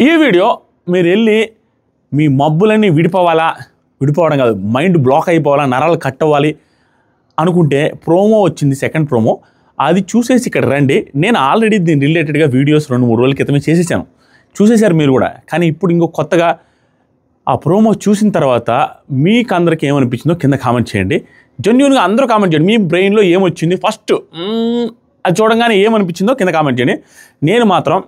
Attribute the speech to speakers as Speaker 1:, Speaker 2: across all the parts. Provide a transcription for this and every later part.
Speaker 1: ఈ వీడియో మీరు వెళ్ళి మీ మబ్బులన్నీ విడిపోవడం కాదు, మైండ్ బ్లాక్ అయిపోవాలా, నరాలు కట్ అవ్వాలి అనుకుంటే ప్రోమో వచ్చింది, సెకండ్ ప్రోమో. అది చూసేసి ఇక్కడ రండి. నేను ఆల్రెడీ దీని రిలేటెడ్గా వీడియోస్ 2-3 రోజుల క్రితమే చేసేసాను, చూసేశారు మీరు కూడా. కానీ ఇప్పుడు ఇంకో కొత్తగా ఆ ప్రోమో చూసిన తర్వాత మీకు అందరికీ ఏమనిపించిందో కింద కామెంట్ చేయండి. జెన్యూన్గా అందరూ కామెంట్ చేయండి. మీ బ్రెయిన్లో ఏమొచ్చింది ఫస్ట్ అది చూడంగానే ఏమనిపించిందో కింద కామెంట్ చేయండి. నేను మాత్రం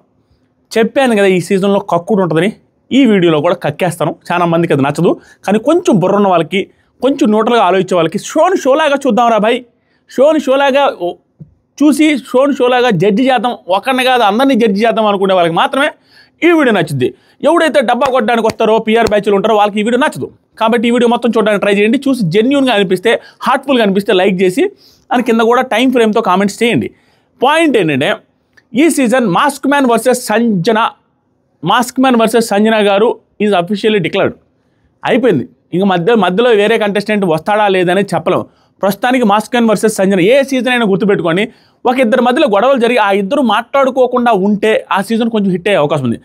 Speaker 1: చెప్పాను కదా ఈ సీజన్లో కక్కుడు ఉంటుందని, ఈ వీడియోలో కూడా కక్కేస్తాను. చాలా మందికి అది నచ్చదు, కానీ కొంచెం బుర్ర ఉన్న వాళ్ళకి, కొంచెం న్యూట్రల్గా ఆలోచించే వాళ్ళకి షోని షోలాగా చూద్దాం రా భాయ్, షోని షోలాగా చూసి షోని షోలాగా జడ్జి చేద్దాం, ఒకరిని కాదు అందరినీ జడ్జి చేద్దాం అనుకునే వాళ్ళకి మాత్రమే ఈ వీడియో నచ్చుద్ది. ఎవడైతే డబ్బా కొట్టడానికి వస్తారో పిఆర్ బ్యాచ్లు ఉంటారో వాళ్ళకి ఈ వీడియో నచ్చదు. కాబట్టి ఈ వీడియో మొత్తం చూడడానికి ట్రై చేయండి. చూసి జెన్యూన్గా అనిపిస్తే, హార్ట్ఫుల్గా అనిపిస్తే లైక్ చేసి అని కింద కూడా టైం ఫ్రేమ్తో కామెంట్స్ చేయండి. పాయింట్ ఏంటంటే, ఈ season mask man versus Sanjana గారు ఈజ్ అఫీషియల్లీ డిక్లేర్డ్. అయిపోయింది. ఇంక మధ్యలో వేరే కంటెస్టెంట్ వస్తాడా లేదనేది చెప్పలేం. ప్రస్తుతానికి మాస్క్ మ్యాన్ వర్సెస్ సంజన. ఏ సీజన్ అయినా గుర్తుపెట్టుకోండి, ఒక ఇద్దరి మధ్యలో గొడవలు జరిగి ఆ ఇద్దరు మాట్లాడుకోకుండా ఉంటే ఆ సీజన్ కొంచెం హిట్ అయ్యే అవకాశం ఉంది.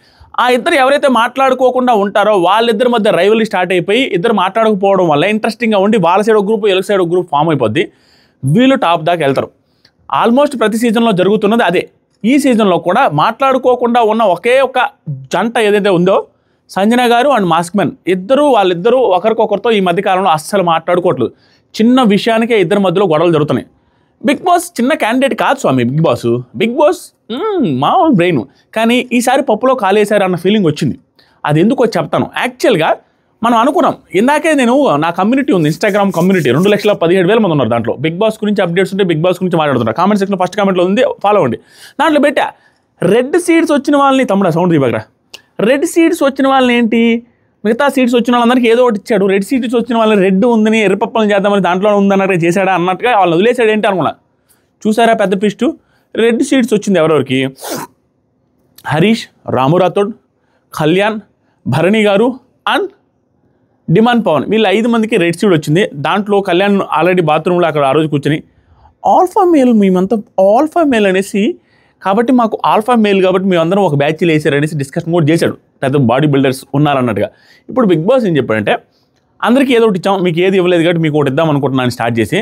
Speaker 1: ఆ ఇద్దరు ఎవరైతే మాట్లాడుకోకుండా ఉంటారో వాళ్ళిద్దరి మధ్య రైవల్రీ స్టార్ట్ అయిపోయి ఇద్దరు మాట్లాడకపోవడం వల్ల ఇంట్రెస్టింగ్గా ఉండి వాళ్ళ సైడ్ ఒక గ్రూప్, ఎలుగు సైడ్ ఒక గ్రూప్ ఫామ్ అయిపోద్ది. వీళ్ళు టాప్ దాకా వెళ్తారు. ఆల్మోస్ట్ ప్రతి సీజన్లో జరుగుతున్నది అదే. ఈ సీజన్లో కూడా మాట్లాడుకోకుండా ఉన్న ఒకే ఒక జంట ఏదైతే ఉందో సంజన గారు అండ్ మాస్క్ మ్యాన్ వాళ్ళిద్దరూ ఒకరికొకరితో ఈ మధ్యకాలంలో అస్సలు మాట్లాడుకోవట్లేదు. చిన్న విషయానికే ఇద్దరి మధ్యలో గొడవలు జరుగుతున్నాయి. బిగ్ బాస్ చిన్న క్యాండిడేట్ కాదు స్వామి. బిగ్ బాస్ మామూలు బ్రెయిన్, కానీ ఈసారి పప్పులో కాలేశారు అన్న ఫీలింగ్ వచ్చింది. అది ఎందుకో చెప్తాను. యాక్చువల్గా మనం అనుకున్నాం, ఇందాకే నేను నా కమ్యూనిటీ ఉంది, ఇన్స్టాగ్రామ్ కమ్యూనిటీ 2,17,000 మంది ఉన్నారు. దాంట్లో బిగ్ బాస్ గురించి అప్డేట్స్ ఉంటే బిగ్ బాస్ గురించి మాట్లాడుతున్నారు. కామెంట్ సెక్షన్లో ఫస్ట్ కామెంట్లో ఉంది, ఫాలో అవ్వండి. దాంట్లో పెట్టా రెడ్ సీడ్స్ వచ్చిన వాళ్ళని, తమ్ముడా సౌండ్ దిగరా, రెడ్ సీడ్స్ వచ్చిన వాళ్ళని ఏంటి, మిగతా సీట్స్ వచ్చిన వాళ్ళందరికీ ఏదో ఒకటి ఇచ్చాడు. రెడ్ సీట్స్ వచ్చిన వాళ్ళని రెడ్ ఉందని ఎర్రపప్పలను చేద్దామని దాంట్లో ఉందన్నట్టుగా చేశాడా అన్నట్టుగా వాళ్ళని వదిలేశాడు ఏంటి అనుకున్నా. చూసారా పెద్ద ట్విస్ట్. రెడ్ సీట్స్ వచ్చింది ఎవరెవరికి, హరీష్, రాము రాథోడ్, కళ్యాణ్, భరణి గారు అండ్ డిమాండ్ పవన్. వీళ్ళు 5 మందికి రెడ్ సీడ్ వచ్చింది. దాంట్లో కళ్యాణ్ ఆల్రెడీ బాత్రూంలో అక్కడ ఆ రోజు కూర్చొని ఆల్ఫా మేల్, మేమంతా ఆల్ఫా మేల్ అనేసి, కాబట్టి మాకు ఆల్ఫా మేల్ కాబట్టి మేమందరం ఒక బ్యాచ్లు వేసారనేసి డిస్కషన్ కూడా చేశాడు. పెద్ద బాడీ బిల్డర్స్ ఉన్నారన్నట్టుగా. ఇప్పుడు బిగ్ బాస్ ఏం చెప్పాడంటే, అందరికీ ఏదో ఒకటి ఇచ్చాం, మీకు ఏది ఇవ్వలేదు కాబట్టి మీకు ఒకటి ఇద్దాం అనుకుంటున్నాను స్టార్ట్ చేసి,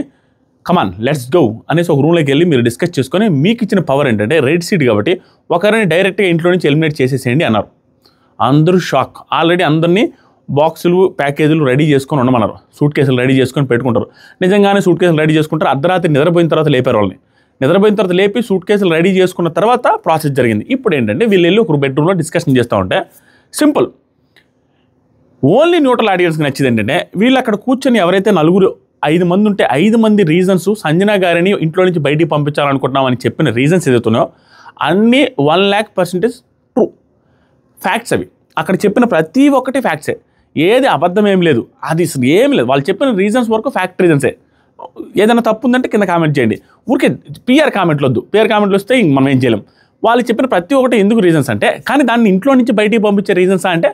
Speaker 1: కమాన్ లెట్స్ గో అనేసి ఒక రూమ్లోకి వెళ్ళి మీరు డిస్కస్ చేసుకొని మీకు ఇచ్చిన పవర్ ఏంటంటే రెడ్ సీట్ కాబట్టి ఒకరిని డైరెక్ట్గా ఇంట్లో నుంచి ఎలిమినేట్ చేసేసేయండి అన్నారు. అందరూ షాక్. ఆల్రెడీ అందరినీ బాక్సులు, ప్యాకేజీలు రెడీ చేసుకొని ఉండమన్నారు. సూట్ కేసులు రెడీ చేసుకొని పెట్టుకుంటారు. నిజంగానే సూట్ కేసులు రెడీ చేసుకుంటారు. అర్ధరాత్రి నిద్రపోయిన తర్వాత లేపారు వాళ్ళని. నిద్రపోయిన తర్వాత లేపి సూట్ కేసులు రెడీ చేసుకున్న తర్వాత ప్రాసెస్ జరిగింది. ఇప్పుడు ఏంటంటే వీళ్ళు వెళ్ళి ఒక బెడ్రూమ్లో డిస్కషన్ చేస్తూ ఉంటే సింపుల్, ఓన్లీ న్యూట్రల్ ఆడియన్స్కి నచ్చింది ఏంటంటే, వీళ్ళు అక్కడ కూర్చొని ఎవరైతే 5 మంది ఉంటే 5 మంది రీజన్స్ సంజన గారిని ఇంట్లో నుంచి బయటికి పంపించాలనుకుంటున్నామని చెప్పిన రీజన్స్ ఏదైతున్నాయో అన్నీ 1,00,000% ట్రూ ఫ్యాక్ట్స్. అవి అక్కడ చెప్పిన ప్రతి ఒక్కటి ఫ్యాక్ట్సే, ఏది అబద్ధం ఏం లేదు. అది ఏమి లేదు. వాళ్ళు చెప్పిన రీజన్స్ వరకు ఫ్యాక్ట్ రీజన్సే. ఏదైనా తప్పు ఉందంటే కింద కామెంట్ చేయండి. ఊరికే పిఆర్ కామెంట్లు వద్దు. పిఆర్ కామెంట్లు వస్తే ఇంక మనం ఏం చేయలేం. వాళ్ళు చెప్పిన ప్రతి ఒక్కటి ఎందుకు రీజన్స్ అంటే, కానీ దాన్ని ఇంట్లో నుంచి బయటికి పంపించే రీజన్సా అంటే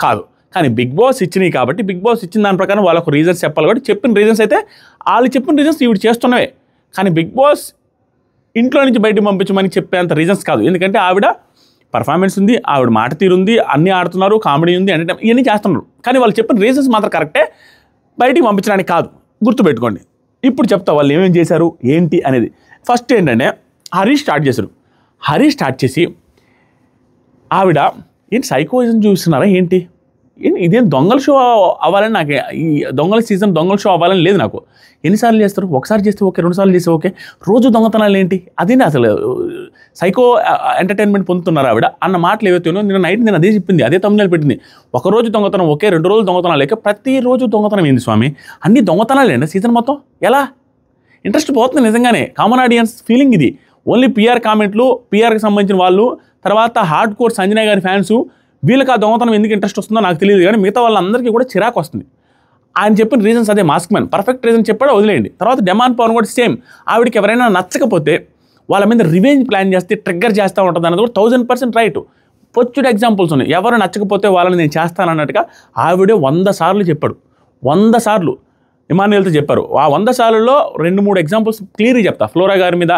Speaker 1: కాదు. కానీ బిగ్ బాస్ ఇచ్చినాయి కాబట్టి బిగ్ బాస్ ఇచ్చిన దాని ప్రకారం వాళ్ళకు రీజన్స్ చెప్పాలి. కాబట్టి చెప్పిన రీజన్స్ అయితే వాళ్ళు చెప్పిన రీజన్స్ ఇవి చేస్తున్నవే. కానీ బిగ్ బాస్ ఇంట్లో నుంచి బయటికి పంపించమని చెప్పేంత రీజన్స్ కాదు. ఎందుకంటే ఆవిడ పర్ఫార్మెన్స్ ఉంది, ఆవిడ మాట తీరుంది, అన్నీ ఆడుతున్నారు, కామెడీ ఉంది, ఎంటర్టైన్ ఇవన్నీ చేస్తున్నారు. కానీ వాళ్ళు చెప్పిన రీజన్స్ మాత్రం కరెక్టే, బయటికి పంపించడానికి కాదు. గుర్తుపెట్టుకోండి. ఇప్పుడు చెప్తా వాళ్ళు ఏమేమి చేశారు ఏంటి అనేది. ఫస్ట్ ఏంటంటే హరీష్ స్టార్ట్ చేసి ఆవిడ ఏంటి సైకోయిజం చూస్తున్నారా ఏంటి, ఇదేం దొంగల షో అవ్వాలని నాకు, ఈ దొంగల సీజన్ దొంగల షో అవ్వాలని లేదు నాకు. ఎన్నిసార్లు చేస్తారు, ఒకసారి చేస్తే ఓకే, 2 సార్లు చేస్తే ఓకే, రోజు దొంగతనాలు ఏంటి, అదేంటి అసలు సైకో ఎంటర్టైన్మెంట్ పొందుతున్నారు ఆవిడ అన్న మాటలు ఏవైతేనో నేను అదే చెప్పింది, అదే తమ్ముళ్ళు పెట్టింది. ఒకరోజు దొంగతనం ఓకే, 2 రోజులు దొంగతనాలు లేక ప్రతిరోజు దొంగతనం ఏంది స్వామి, అన్ని దొంగతనాలేండి సీజన్ మొత్తం, ఎలా ఇంట్రెస్ట్ పోతుంది నిజంగానే. కామన్ ఆడియన్స్ ఫీలింగ్ ఇది. ఓన్లీ పిఆర్ కామెంట్లు, పిఆర్కి సంబంధించిన వాళ్ళు, తర్వాత హార్డ్ కోర్ సంజన గారి ఫ్యాన్స్, వీళ్ళకి ఆ దొంగతనం ఎందుకు ఇంట్రెస్ట్ వస్తుందో నాకు తెలియదు. కానీ మిగతా వాళ్ళందరికీ కూడా చిరాకు వస్తుంది. ఆయన చెప్పిన రీజన్స్ అదే. మాస్క్ మ్యాన్ పర్ఫెక్ట్ రీజన్ చెప్పాడో వదిలేయండి. తర్వాత డిమాండ్ పవన్ కూడా సేమ్. ఆవిడకి ఎవరైనా నచ్చకపోతే వాళ్ళ మీద రివెంజ్ ప్లాన్ చేస్తే ట్రిగ్గర్ చేస్తూ ఉంటుంది అన్నది కూడా 1000% రైట్. పొచ్చుడు ఎగ్జాంపుల్స్ ఉన్నాయి. ఎవరు నచ్చకపోతే వాళ్ళని నేను చేస్తానన్నట్టుగా ఆవిడే 100 సార్లు చెప్పాడు. 100 సార్లు ఇమాన్యుయల్తో చెప్పారు. ఆ 100 సార్లలో 2-3 ఎగ్జాంపుల్స్ క్లియర్గా చెప్తా. ఫ్లోరా గారి మీద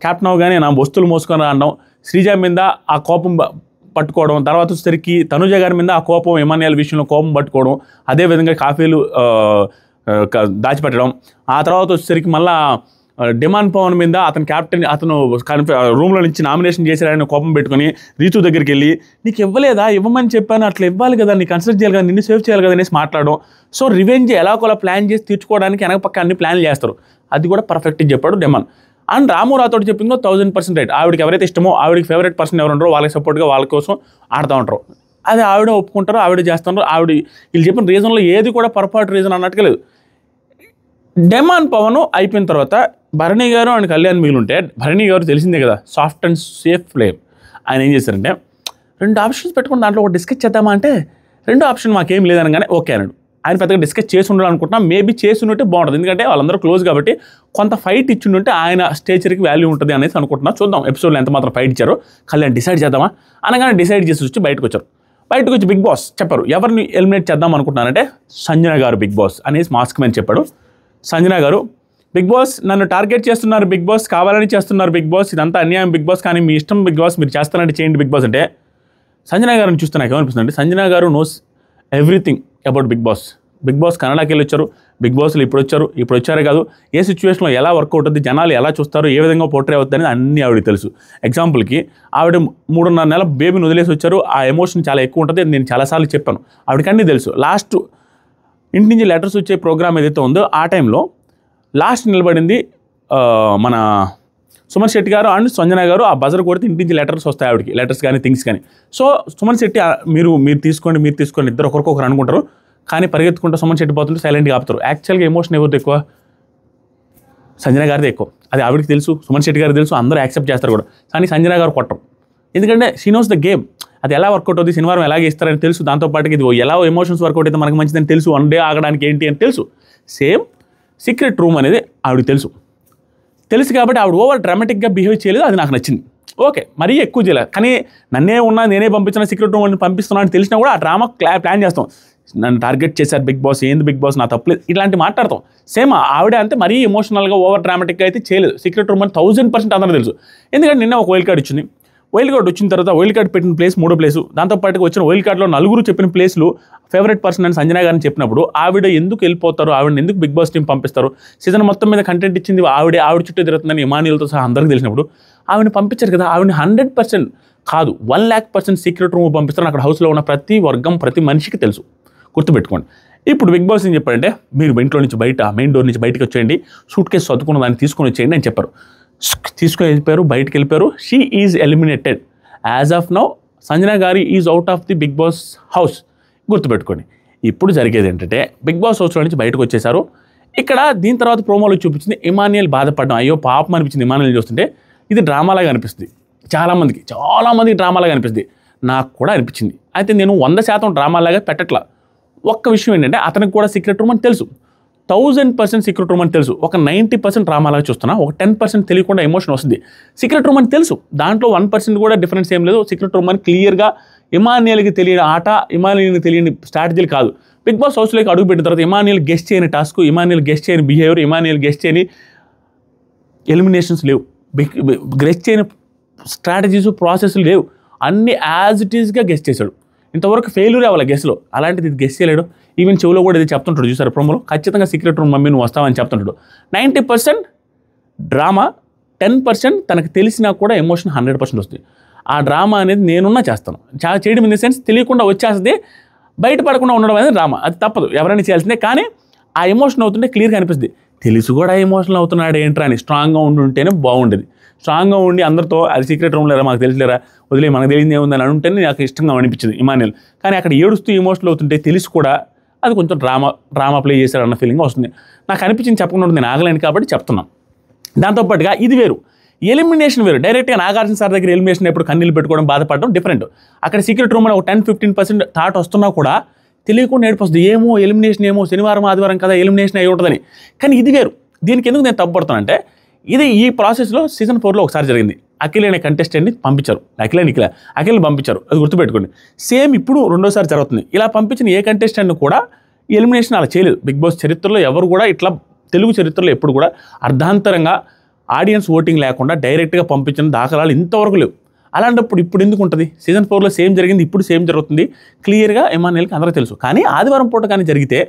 Speaker 1: క్యాప్టెన్ అవగానే నా వస్తువులు మోసుకొని రావడం, శ్రీజ మీద ఆ కోపం పట్టుకోవడం, తర్వాత వచ్చేసరికి తనుజ గారి మీద ఆ కోపం, ఇమాన్యుయల్ విషయంలో కోపం పట్టుకోవడం, అదేవిధంగా కాఫీలు దాచిపెట్టడం, ఆ తర్వాత వచ్చేసరికి మళ్ళా డిమాండ్ పవన్ మీద అతను క్యాప్టెన్ అతను రూమ్లో నుంచి నామినేషన్ చేశారని కోపం పెట్టుకుని రీతు దగ్గరికి వెళ్ళి నీకు ఇవ్వలేదా, ఇవ్వమని చెప్పాను, అట్లా ఇవ్వాలి కదా, నీకు కన్సిడర్ చేయాలి కదా, నిన్ను సేవ్ చేయాలి కదా అనేసి మాట్లాడడం. సో రివెంజ్ ఎలాగోలా ప్లాన్ చేసి తీర్చుకోవడానికి వెనక పక్క అన్ని ప్లాన్లు చేస్తారు. అది కూడా పర్ఫెక్ట్గా చెప్పాడు డిమాండ్. అండ్ రాము రాథోడ్ చెప్పిందో 1000% రైట్. ఆవిడకి ఎవరైతే ఇష్టమో, ఆవిడకి ఫేవరెట్ పర్సన్ ఎవరు ఉంటారో వాళ్ళకి సపోర్ట్గా వాళ్ళ కోసం ఆడుతూ ఉంటారు. అది ఆవిడ ఒప్పుకుంటారో ఆవిడ చేస్తున్నారు. వీళ్ళు చెప్పిన రీజన్లో ఏది కూడా పొరపాటు రీజన్ అన్నట్టుగా లేదు. డిమాండ్ పవన్ అయిపోయిన తర్వాత భరణి గారు అండ్ కళ్యాణ్ మిగిలి ఉంటే, భరణి గారు తెలిసిందే కదా సాఫ్ట్ అండ్ సేఫ్ ప్లేయర్. ఆయన ఏం చేశారంటే 2 ఆప్షన్స్ పెట్టుకుని దాంట్లో ఒక డిస్కస్ చేద్దామా అంటే 2 ఆప్షన్ మాకేం లేదనగానే ఓకే అన్నాడు. ఆయన పెద్దగా డిస్కస్ చేసి ఉండాలనుకుంటున్నా, మేబీ చేసి ఉంటే బాగుంటుంది, ఎందుకంటే వాళ్ళందరూ క్లోజ్ కాబట్టి కొంత ఫైట్ ఇచ్చిండుంటే ఆయన స్టేచర్కి వాల్యూ ఉంటుంది అనేసి అనుకుంటున్నా. చూద్దాం ఎపిసోడ్లో ఎంత మాత్రం ఫైట్ ఇచ్చారో. కళ్యాణ్ డిసైడ్ చేద్దామా అనగానే డిసైడ్ చేసి వచ్చి బయటకు వచ్చారు. బయటకు వచ్చి బిగ్ బాస్ చెప్పారు ఎవరిని ఎలిమినేట్ చేద్దాం అనుకుంటున్నారంటే సంజన గారు బిగ్ బాస్ అనేసి మాస్క్ మ్యాన్ చెప్పాడు. సంజన గారు బిగ్ బాస్ నన్ను టార్గెట్ చేస్తున్నారు, బిగ్ బాస్ కావాలని చేస్తున్నారు, బిగ్ బాస్ ఇదంతా అన్యాయం బిగ్ బాస్, కానీ మీ ఇష్టం బిగ్ బాస్, మీరు చేస్తానంటే చేయండి బిగ్ బాస్ అంటే. సంజన గారిని చూస్తే నాకు ఏమనిపిస్తుంది అంటే సంజన గారు knows everything about Bigg Boss. Bigg Boss కన్నడకి వెళ్ళి వచ్చారు, బిగ్ బాస్లో ఇప్పుడు వచ్చారే కాదు, ఏ సిచ్యువేషన్లో ఎలా వర్కౌట్ అవుతుంది, జనాలు ఎలా చూస్తారు, ఏ విధంగా పోర్ట్రే అవుతుంది అనేది అన్నీ ఆవిడకి తెలుసు. ఎగ్జాంపుల్కి ఆవిడ 3.5 నెలల బేబీని వదిలేసి వచ్చారు, ఆ ఎమోషన్ చాలా ఎక్కువ ఉంటుంది, నేను చాలాసార్లు చెప్పాను, ఆవిడకి అన్నీ తెలుసు. లాస్ట్ ఇంటి నుంచి లెటర్స్ వచ్చే ప్రోగ్రామ్ ఏదైతే ఉందో ఆ టైంలో లాస్ట్ నిలబడింది మన సుమన్ శెట్టి గారు అండ్ సంజన గారు. ఆ బజర్ కొడితే ఇంటి నుంచి లెటర్స్ వస్తాయి ఆవిడకి, లెటర్స్ కానీ థింగ్స్ కానీ. సో సుమన్ శెట్టి మీరు తీసుకోండి ఇద్దరు ఒకరికొకరు అనుకుంటారు, కానీ పరిగెత్తుకుంటూ సుమన్ శెట్టి పోతుంటే సైలెంట్గా ఆపుతారు. యాక్చువల్గా ఎమోషన్ ఎవరిది ఎక్కువ? సంజన గారిది ఎక్కువ. అది ఆవిడకి తెలుసు, సుమన్ శెట్టి గారికి తెలుసు, అందరూ యాక్సెప్ట్ చేస్తారు కూడా. కానీ సంజన గారు కొట్టరు, ఎందుకంటే షీ నోస్ ద గేమ్. అది ఎలా వర్కౌట్ అవుతుంది, శనివారం ఎలాగే ఇస్తారని తెలుసు, దాంతోపాటుకి ఇది ఎలా ఎమోషన్స్ వర్కౌట్ అయితే మనకు మంచిదని తెలుసు, 1 డే ఆగడానికి ఏంటి అని తెలుసు. సేమ్ సీక్రెట్ రూమ్ అనేది ఆవిడకి తెలుసు కాబట్టి ఆవిడ ఓవర్ డ్రామాటిక్గా బిహేవ్ చేయలేదు, అది నాకు నచ్చింది. ఓకే, మరీ ఎక్కువ చేయలేదు, కానీ నేనే పంపించిన సీక్రెట్ రూమ్ అని పంపిస్తున్నా అని తెలిసినా కూడా ఆ డ్రామా ప్లాన్ చేస్తాం. నన్ను టార్గెట్ చేశారు బిగ్ బాస్, ఏంది బిగ్ బాస్, నా తప్పలేదు, ఇట్లాంటి మాట్లాడతాం. సేమ్ ఆవిడ అంతే మరీ ఎమోషనల్గా ఓవర్ డ్రామాటిక్గా అయితే చేయలేదు. సీక్రెట్ రూమ్ అని 1000% అందరూ తెలుసు, ఎందుకంటే నిన్న ఒక వైల్డ్ కార్డ్ ఇచ్చింది. వైల్డ్ కార్డ్ వచ్చిన తర్వాత వైల్డ్ కార్డ్ పెట్టిన ప్లేస్ 3వ ప్లేసు, దాంతోపాటుగా వచ్చిన వైల్డ్ కార్డ్లో 4 చెప్పిన ప్లేస్లు ఫేవరెట్ పర్సన్ అని సంజన గారిని చెప్పినప్పుడు ఆవిడ ఎందుకు వెళ్ళిపోతారు, ఆవిడని ఎందుకు బిగ్ బాస్ టీం పంపిస్తారు, సీజన్ మొత్తం మీద కంటెంట్ ఇచ్చింది ఆవిడ చుట్టూ తిరుగుతుందని ఇమాన్యుయల్తో సహా అందరికీ తెలిసినప్పుడు ఆవిడని పంపించారు కదా. ఆవిడని 100% కాదు 1,00,000% సీక్రెట్ రూమ్ పంపిస్తారు. అక్కడ హౌస్లో ఉన్న ప్రతి వర్గం ప్రతి మనిషికి తెలుసు, గుర్తుపెట్టుకోండి. ఇప్పుడు బిగ్ బాస్ ఏం చెప్పారంటే మీరు ఇంట్లో నుంచి బయట మెయిన్ డోర్ నుంచి బయటకు వచ్చేయండి, సూట్ కేసు చదువుకున్న దాన్ని తీసుకొని వచ్చేయండి అని చెప్పారు. తీసుకొని వెళ్ళిపోయారు, బయటకు వెళ్ళిపోయారు. She is eliminated. As of now Sanjana గారి is out of the Bigg Boss house. గుర్తుపెట్టుకోండి. ఇప్పుడు జరిగేది ఏంటంటే బిగ్ బాస్ హౌస్లో నుంచి బయటకు వచ్చేసారు. ఇక్కడ దీని తర్వాత ప్రోమోలో చూపించింది ఇమాన్యుయల్ బాధపడడం, అయ్యో పాపం అనిపించింది ఇమాన్యుయల్ చూస్తుంటే. ఇది డ్రామాలాగా అనిపిస్తుంది చాలామందికి డ్రామాలాగా అనిపిస్తుంది, నాకు కూడా అనిపించింది. అయితే నేను 100% డ్రామాలాగా పెట్టట్లా. ఒక్క విషయం ఏంటంటే అతనికి కూడా సీక్రెట్ రూమ్ అని తెలుసు, 1000% సీక్రెట్ రూమ్ అని తెలుసు. ఒక 90% డ్రామాలాగా చూస్తున్నా, ఒక 10% తెలియకుండా ఎమోషన్ వస్తుంది. సీక్రెట్ రూమ్ అని తెలుసు, దాంట్లో 1% కూడా డిఫరెన్స్ ఏం లేదు. సీక్రెట్ రూమ్ అని క్లియర్గా ఇమాన్యుయల్కి తెలియని ఆట, ఇమాన్యుయల్కి తెలియని స్ట్రాటజీలు కాదు. బిగ్ బాస్ హౌస్లోకి అడుగు పెట్టిన తర్వాత ఇమాన్యుయల్ గెస్ట్ చేయని టాస్క్, ఇమాన్యుయల్ గెస్ట్ చేయని బిహేవియర్, ఇమాన్యుయల్ గెస్ట్ చేయని ఎలిమినేషన్స్ లేవు, గెస్ట్ చేయని స్ట్రాటజీస్ ప్రాసెస్లు లేవు, అన్నీ యాజ్ ఇట్ ఈస్గా గెస్ట్ చేశాడు. ఇంతవరకు ఫెయిల్యూర్ అవ్వాలి గెస్ట్లో, అలాంటిది ఇది గెస్ట్ చేయలేడు. ఈవెన్ చెవులో కూడా ఇది చెప్తుంటాడు చూసారు ప్రోమోలో, ఖచ్చితంగా సీక్రెట్ రూమ్ మమ్మీ నువ్వు వస్తావని చెప్తుంటాడు. 90% డ్రామా, 10% తనకు తెలిసినా కూడా ఎమోషన్ 100% వస్తుంది. ఆ డ్రామా అనేది నేనున్నా చేస్తాను, చేయడం ఇన్ ది సెన్స్ తెలియకుండా వచ్చేస్తుంది, బయటపడకుండా ఉండడం అనేది డ్రామా, అది తప్పదు, ఎవరైనా చేయాల్సిందే. కానీ ఆ ఎమోషన్ అవుతుంటే క్లియర్గా అనిపిస్తుంది, తెలుసు కూడా ఎమోషనల్ అవుతున్నాడు ఏంట్రా అని. స్ట్రాంగ్గా ఉంటేనే బాగుండేది. స్ట్రాంగ్గా ఉండి అందరితో అది సీక్రెట్ రూమ్ లేరా మాకు తెలియలేరా వదిలే మనకు తెలియదు ఏముందని ఉంటేనే నాకు ఇష్టంగా అనిపించింది ఇమాన్యుయల్. కానీ అక్కడ ఏడుస్తూ ఎమోషనల్ అవుతుంటే తెలిసి కూడా అది కొంచెం డ్రామా ప్లే చేశారన్న ఫీలింగ్ వస్తుంది. నాకు అనిపించింది చెప్పకుండా నేను ఆగలేను కాబట్టి చెప్తున్నాను. దాంతోపాటుగా ఇది వేరు, ఎలిమినేషన్ వేరు. డైరెక్ట్గా నాగార్జున సార్ దగ్గర ఎలిమినేషన్ ఎప్పుడు కన్నీళ్ళు పెట్టుకోవడం బాధపడడం డిఫరెంట్. అక్కడ సీక్రెట్ రూమ్ ఒక 10-15% థాట్ వస్తున్నా కూడా తెలియకుండా ఏడిపోస్తుంది, ఏమో ఎలిమినేషన్, ఏమో శనివారం ఆదివారం కదా ఎలిమినేషన్ అయి ఉంటుందని. కానీ ఇది వేరు. దీనికి ఎందుకు నేను తప్పుపడుతానంటే ఇది ఈ ప్రాసెస్లో సీజన్ 4లో ఒకసారి జరిగింది. అఖిల్ అనే కంటెస్టెంట్ని పంపించారు, అఖిల్ని పంపించారు, అది గుర్తుపెట్టుకోండి. సేమ్ ఇప్పుడు రెండోసారి జరుగుతుంది. ఇలా పంపించిన ఏ కంటెస్టెంట్ని కూడా ఎలిమినేషన్ అలా చేయలేదు. బిగ్ బాస్ చరిత్రలో ఎవరు కూడా ఇట్లా తెలుగు చరిత్రలో ఎప్పుడు కూడా అర్ధాంతరంగా ఆడియన్స్ ఓటింగ్ లేకుండా డైరెక్ట్గా పంపించిన దాఖలాలు ఇంతవరకు లేవు. అలాంటప్పుడు ఇప్పుడు ఎందుకు ఉంటుంది? సీజన్ 4లో సేమ్ జరిగింది, ఇప్పుడు సేమ్ జరుగుతుంది. క్లియర్గా ఎమాన్యుయల్కి అందరికీ తెలుసు. కానీ ఆదివారం పూట కానీ జరిగితే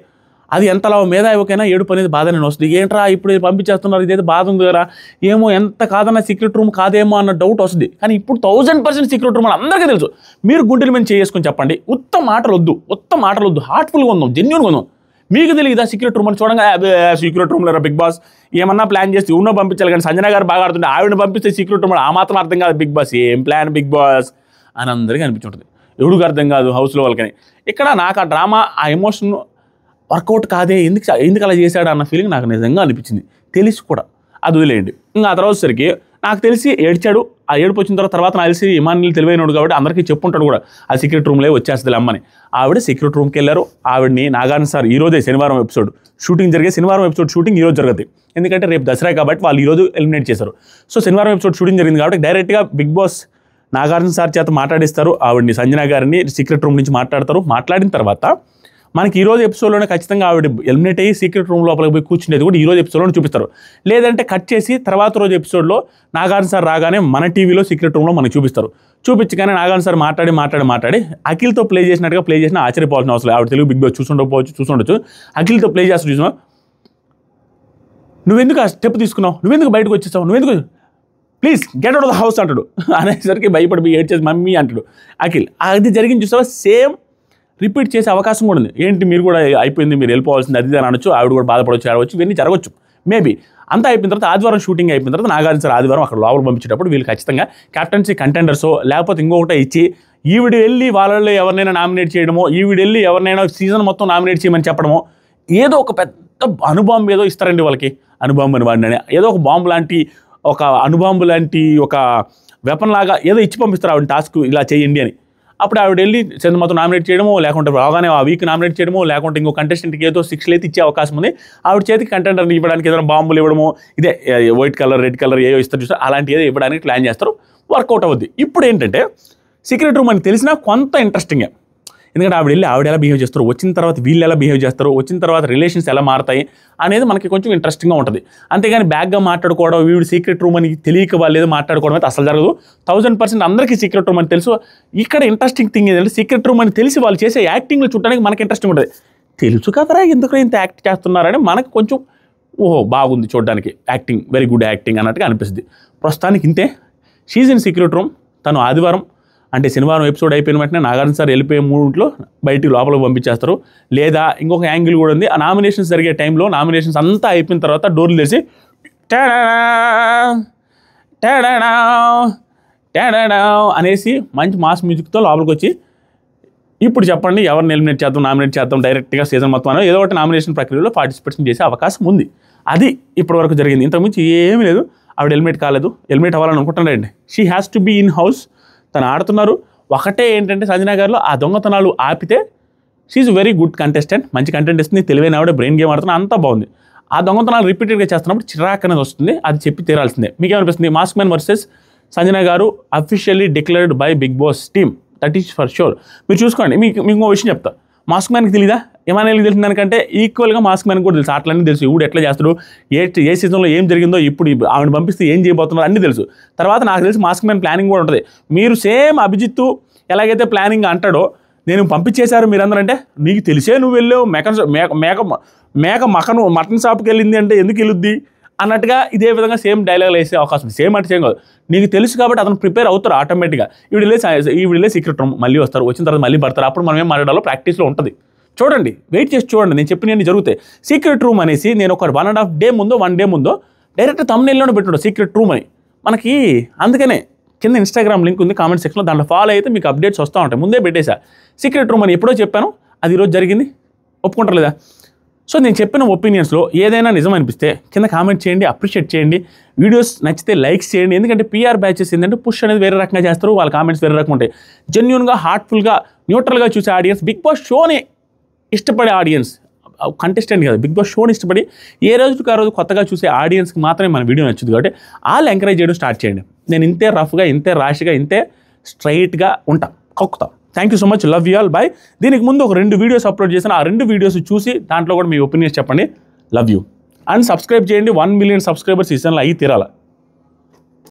Speaker 1: అది ఎంతలా మేధావికైనా ఏడుపు అనేది బాధనే వస్తుంది. ఏంట్రా ఇప్పుడు పంపించేస్తున్నారు, ఇదైతే బాధ ఉంది కదా, ఏమో ఎంత కాదన్నా సీక్రెట్ రూమ్ కాదేమో అన్న డౌట్ వస్తుంది. కానీ ఇప్పుడు 1000% సీక్రెట్ రూమ్ అని అందరికీ తెలుసు. మీరు గుండెల మీద చేసుకొని చెప్పండి, ఉత్తమ మాటలు వద్దు, హార్ట్ఫుల్గా ఉందాం, జెన్యూన్గా ఉందాం. మీకు తెలియదా సీక్రెట్ రూమ్ అని చూడంగా సీక్రెట్ రూమ్లో బిగ్ బాస్ ఏమన్నా ప్లాన్ చేస్తే ఉన్నో పంపించాలి, కానీ సంజన గారు బాగా ఆడుతుంటే ఆవిడని పంపిస్తే సీక్రెట్ రూమ్ ఆ మాత్రం అర్థం కాదు బిగ్ బాస్, ఏం ప్లాన్ బిగ్ బాస్ అని అందరికీ అనిపించుంటుంది. ఎవడికి అర్థం కాదు హౌస్లో వాళ్ళకని. ఇక్కడ నాకు ఆ డ్రామా, ఆ ఎమోషన్ వర్కౌట్ కాదే, ఎందుకు అలా చేశాడు అన్న ఫీలింగ్ నాకు నిజంగా అనిపించింది. తెలిసి కూడా అది వదిలేయండి. ఇంకా ఆ తర్వాత సరికి నాకు తెలిసి ఏడ్చాడు. ఆ ఏడుపు వచ్చిన తర్వాత నాకు తెలిసి ఎమాన్యుయల్ తెలివైనడు కాబట్టి అందరికీ చెప్పుంటాడు కూడా, ఆ సీక్రెట్ రూమ్లో వచ్చేస్తుంది అమ్మని. ఆవిడ సీక్రెట్ రూమ్కి వెళ్ళారు. ఆవిడని నాగార్జున సార్ ఈరోజే శనివారం ఎపిసోడ్ షూటింగ్ జరిగే, శనివారం ఎపిసోడ్ షూటింగ్ ఈరోజు జరుగుతుంది. ఎందుకంటే రేపు దసరా కాబట్టి వాళ్ళు ఈరోజు ఎలిమినేట్ చేశారు. సో శనివారం ఎపిసోడ్ షూటింగ్ జరిగింది కాబట్టి డైరెక్ట్గా బిగ్ బాస్ నాగార్జున సార్ చేత మాట్లాడిస్తారు. ఆవిడని సంజన గారిని సీక్రెట్ రూమ్ నుంచి మాట్లాడతారు. మాట్లాడిన తర్వాత మనకి ఈరోజు ఎపిసోడ్లోనే ఖచ్చితంగా ఆవిడ ఎలిమినేట్ అయ్యి సీక్రెట్ రూమ్ లోపలికి పోయి కూర్చునేది కూడా ఈరోజు ఎపిసోడ్లో చూపిస్తారు. లేదంటే కట్ చేసి తర్వాత రోజు ఎపిసోడ్లో నాగార్జున సార్ రాగానే మన టీవీలో సీక్రెట్ రూమ్లో మనకు చూపిస్తారు. చూపించగానే నాగార్జున సార్ మాట్లాడి అఖిల్తో ప్లే చేసినట్టుగా ప్లే చేసినా ఆశ్చర్యపోవాల్సిన అవసరం. ఆవిడ తెలుగు బిగ్ బాస్ చూసుండొచ్చు. అఖిల్తో ప్లే చేస్తూ చూసినా, నువ్వెందుకు ఆ స్టెప్ తీసుకున్నావు, నువ్వెందుకు బయటకు వచ్చేసావు, నువ్వెందుకు please get out of the house అంటాడు. అనేసరికి భయపడి ఏడ్ చేసి మమ్మీ అంటాడు అఖిల్. అది జరిగింది చూసావా, సేమ్ రిపీట్ చేసే అవకాశం కూడా ఉంది. ఏంటి మీరు కూడా అయిపోయింది, మీరు వెళ్ళిపోవాల్సింది అది అని అనొచ్చు. ఆవిడ కూడా బాధపడవచ్చు, ఆడవచ్చు, ఇవన్నీ జరగవచ్చు మేబీ. అంతా అయిపోయిన తర్వాత ఆదివారం షూటింగ్ అయిపోయిన తర్వాత నాగార్జున సార్ ఆదివారం అక్కడ లోపల పంపించేటప్పుడు వీళ్ళు ఖచ్చితంగా కెప్టెన్సీ కంటెండర్సో లేకపోతే ఇంకొకటి ఇచ్చి ఈవిడ వెళ్ళి వాళ్ళలో ఎవరినైనా నామినేట్ చేయడమో, ఈవిడ వెళ్ళి ఎవరినైనా సీజన్ మొత్తం నామినేట్ చేయమని చెప్పడమో, ఏదో ఒక పెద్ద అణుబాంబు ఏదో ఇస్తారండి వాళ్ళకి. అణుబాంబు అని వాడిని ఏదో ఒక బాంబు లాంటి, ఒక అణుబాంబు లాంటి ఒక వెపన్ లాగా ఏదో ఇచ్చి పంపిస్తారు ఆవిడ టాస్క్ ఇలా చేయండి అని. అప్పుడు ఆవిడ వెళ్ళి సీజన్ మొత్తం నామినేట్ చేయడమో, లేకుంటే రాగానే ఆ వీక్ నామినేట్ చేయడమో, లేకుంటే ఇంకో కంటెస్టెంట్కి ఏదో 6 అయితే ఇచ్చే అవకాశం ఉంది. ఆవిడ చేతికి కంటెండర్ని ఇవ్వడానికి ఏదైనా బాంబులు ఇవ్వడమో, ఇదే వైట్ కలర్ రెడ్ కలర్ ఏదో ఇస్తారు చూస్తారు, అలాంటి ఏదో ఇవ్వడానికి ప్లాన్ చేస్తారు. వర్కౌట్ అవుద్ది. ఇప్పుడు ఏంటంటే సీక్రెట్ రూమ్ అని తెలిసినా కొంత ఇంట్రెస్టింగే. ఎందుకంటే ఆవిడ వెళ్ళి ఆవిడ ఎలా బిహేవ్ చేస్తారు, వచ్చిన తర్వాత వీళ్ళు ఎలా బిహేవ్ చేస్తారు, వచ్చిన తర్వాత రిలేషన్స్ ఎలా మారుతాయి అనేది మనకి కొంచెం ఇంట్రెస్టింగ్గా ఉంటుంది. అంతేగాని బ్యాగ్గా మాట్లాడుకోవడం, వీడు సీక్రెట్ రూమ్ అని తెలియక వాళ్ళు ఏదో మాట్లాడుకోవడం అయితే అసలు జరగదు. 1000% అందరికీ సీక్రెట్ రూమ్ అని తెలుసు. ఇక్కడ ఇంట్రెస్టింగ్ థింగ్ ఏంటంటే సీక్రెట్ రూమ్ అని తెలిసి వాళ్ళు చేసే యాక్టింగ్లు చూడడానికి మనకి ఇంట్రెస్టింగ్ ఉంటుంది. తెలుసు కదరా ఎందుకు ఇంత యాక్ట్ చేస్తున్నారని మనకు కొంచెం ఓహో బాగుంది చూడడానికి, యాక్టింగ్ వెరీ గుడ్ యాక్టింగ్ అన్నట్టుగా అనిపిస్తుంది. ప్రస్తుతానికి ఇంతే. She's in secret room. తను ఆదివారం అంటే శనివారం ఎపిసోడ్ అయిపోయిన వెంటనే నాగార్జున సార్ వెళ్ళిపోయే మూడ్లో బయటికి లోపలికి పంపించేస్తారు. లేదా ఇంకొక యాంగిల్ కూడా ఉంది, ఆ నామినేషన్స్ జరిగే టైంలో నామినేషన్స్ అంతా అయిపోయిన తర్వాత డోర్లు తెరిచి అనేసి మంచి మాస్ మ్యూజిక్తో లోపలికి వచ్చి ఇప్పుడు చెప్పండి ఎవరిని ఎలిమినేట్ చేద్దాం, నామినేట్ చేద్దాం డైరెక్ట్గా సీజన్ మొత్తం ఏదో ఒకటి నామినేషన్ ప్రక్రియలో పార్టిసిపేషన్ చేసే అవకాశం ఉంది. అది ఇప్పటివరకు జరిగింది. ఇంతకుమించి ఏమీ లేదు. ఆవిడ ఎలిమినేట్ కాలేదు, ఎలిమినేట్ అవ్వాలని అనుకుంటున్నారండి. She has to be in house. తను ఆడుతున్నారు. ఒకటే ఏంటంటే సంజన గారిలో ఆ దొంగతనాలు ఆపితే షీఈ్ వెరీ గుడ్ కంటెస్టెంట్, మంచి కంటెంట్ ఇస్తుంది, తెలివైన ఆవిడ, బ్రెయిన్ గేమ్ ఆడుతున్నా, అంతా బాగుంది. ఆ దొంగతనాలు రిపీటెడ్గా చేస్తున్నప్పుడు చిరాక్ అనేది వస్తుంది. అది చెప్పి తీరాల్సిందే. మీకేమనిపిస్తుంది? Mask man versus Sanjana garu officially declared by Bigg Boss team, that is for sure. మీరు చూసుకోండి. మీకు ఇంకో విషయం చెప్తా. మాస్క్ మ్యాన్కి తెలీదా, ఎమాన్యుయల్కి తెలిసిన దానికంటే ఈక్వల్గా మాస్క్ మ్యాన్కి కూడా తెలుసు. అట్లన్నీ తెలుసు. ఇప్పుడు ఎట్లా చేస్తాడు, ఏ సీజన్లో ఏం జరిగిందో, ఇప్పుడు ఆవిడ పంపిస్తే ఏం చేయబోతున్నారు అన్నీ తెలుసు. తర్వాత నాకు తెలిసి మాస్క్ మ్యాన్ ప్లానింగ్ కూడా ఉంటుంది. మీరు సేమ్ అభిజిత్తు ఎలాగైతే ప్లానింగ్ అంటాడో, నేను పంపించేశారు మీరందరూ అంటే, నీకు తెలిసే నువ్వు వెళ్ళావు మేక మటన్ షాప్కి వెళ్ళింది అంటే ఎందుకు వెళ్ళుద్ది అన్నట్టుగా ఇదే విధంగా సేమ్ డైలాగులు వేసే అవకాశం. సేమ్ అంటే సేమ్ కాదు, నీకు తెలుసు కాబట్టి అతను ప్రిపేర్ అవుతారు ఆటోమేటిక్గా. ఈవిడలే సీక్రెట్ రూమ్ మళ్ళీ వస్తారు, వచ్చిన తర్వాత మళ్ళీ పడతారు. అప్పుడు మనం ఏం మాట్లాడాలో ప్రాక్టీస్లో ఉంటుంది. చూడండి, వెయిట్ చేసి చూడండి, నేను చెప్పినవన్నీ జరుగుతాయి. సీక్రెట్ రూమ్ అనేసి నేను ఒక 1.5 డే ముందో 1 డే ముందో డైరెక్ట్ థంబ్నెయిల్లోనే పెట్టుడు సీక్రెట్ రూమ్ అని మనకి. అందుకనే కింద ఇన్స్టాగ్రామ్ లింక్ ఉంది కామెంట్ సెక్షన్లో, దాంట్లో ఫాలో అయితే మీకు అప్డేట్స్ వస్తూ ఉంటాయి. ముందే పెట్టేశా సీక్రెట్ రూమ్ అని. ఎప్పుడో చెప్పాను, అది ఈరోజు జరిగింది. ఒప్పుకుంటారు లేదా? సో నేను చెప్పిన ఒపీనియన్స్లో ఏదైనా నిజం అనిపిస్తే కింద కామెంట్ చేయండి, అప్రిషియేట్ చేయండి. వీడియోస్ నచ్చితే లైక్స్ చేయండి. ఎందుకంటే పీఆర్ బ్యాచెస్ ఏంటంటే పుష్ అనేది వేరే రకంగా చేస్తారు, వాళ్ళ కామెంట్స్ వేరే రకంగా ఉంటాయి. జెన్యూన్గా, హార్ట్ఫుల్గా, న్యూట్రల్గా చూసే ఆడియన్స్, బిగ్ బాస్ షోని ఇష్టపడే ఆడియన్స్, కంటెస్టెంట్ కాదు, బిగ్ బాస్ షోని ఇష్టపడి ఏ రోజుకి ఆ రోజు కొత్తగా చూసే ఆడియన్స్కి మాత్రమే మన వీడియో నచ్చుతుంది. కాబట్టి వాళ్ళు ఎంకరేజ్ చేయడం స్టార్ట్ చేయండి. నేను ఇంతే రఫ్గా, ఇంతే ర్యాష్గా, ఇంతే స్ట్రైట్గా ఉంటా, కక్కుతా. Thank you so much, love you all, bye. దీనికి ముందు ఒక 2 వీడియోస్ అప్లోడ్ చేశాను. ఆ 2 వీడియోస్ చూసి దాంట్లో కూడా మీ ఒపీనియన్స్ చెప్పండి. Love you. అండ్ సబ్స్క్రైబ్ చేయండి. 1 మిలియన్ సబ్స్క్రైబర్స్ ఈ సీజన్లో అయ్యి తీరాల.